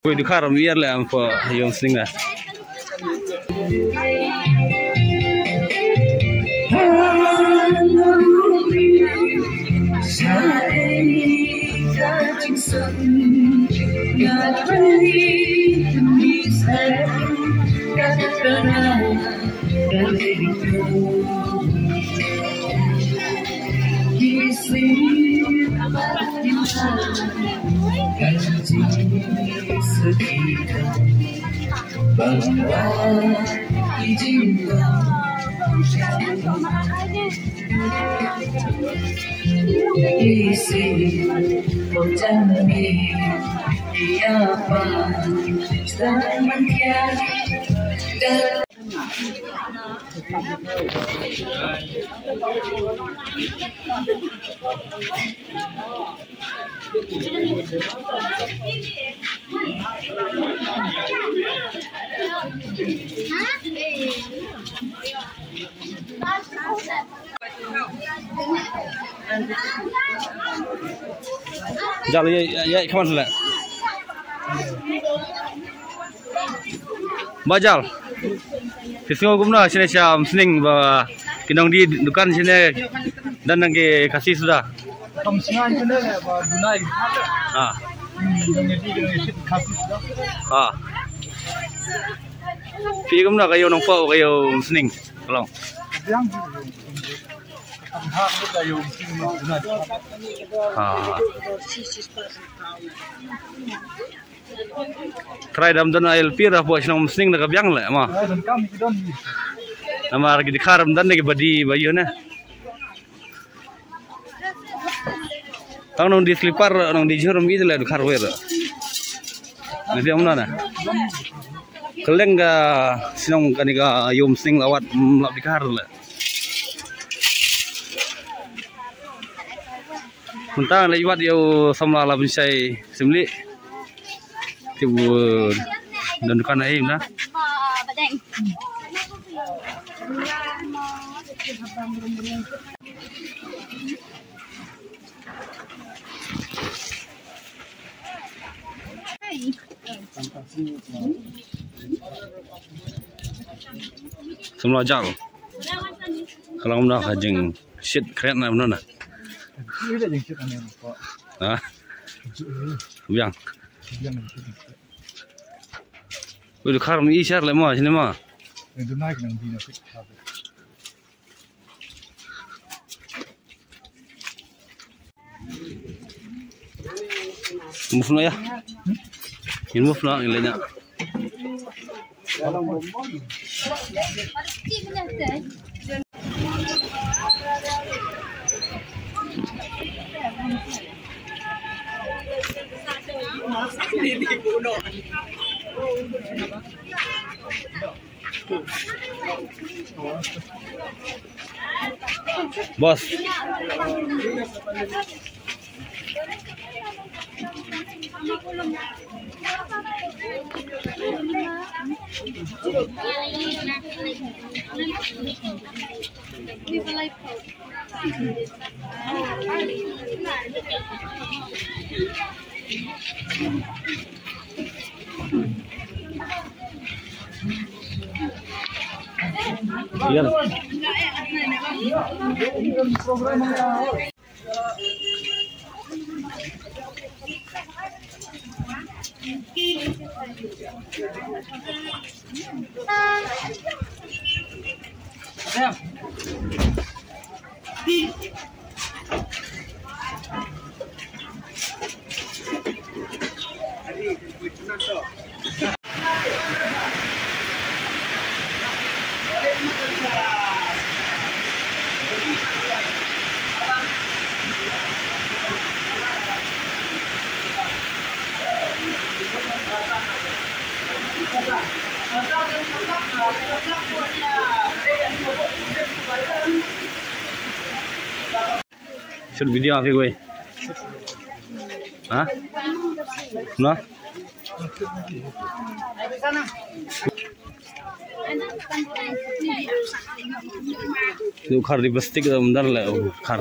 Gue di karam biar lah apa yang sering lah. Jal ya kapan lah? Bajal. Kisah gumna sini siam sening ba kinong di dukan sini dan nangge kasih sudah. Kamsingan itu nih, bunai. Ah. Kasih sudah. Ah. Pi gumna kayo nong pau kayo sening, tolong. Yang hak kita yung bunai. Ah. Try dam dan ail pira po sinong sening nakabyang la ma. Dan kami kita ni. Nama lagi di karam dan lagi badi bayu na. Tang nong di slipar nong di jorom gitu lah di karwer. Nanti amna na. Keleng ga sinong kaniga yom sing lawat melap di kar lah. Muntang lagi wat yo samla la binsai semli. Tibu dan dukan aim na. Semua jal. Kalau nak kajeng shit keren nak mana? Ini yang kita ni apa? Ah, biang. Udah karam isar le mah sini mah. Itu naik nang di nasi. Move na ya. Ini move na ilanya. Bos. Iya. Shoot video apa gue? Hah? Nah? Itu khar di plastik itu benar lah khar.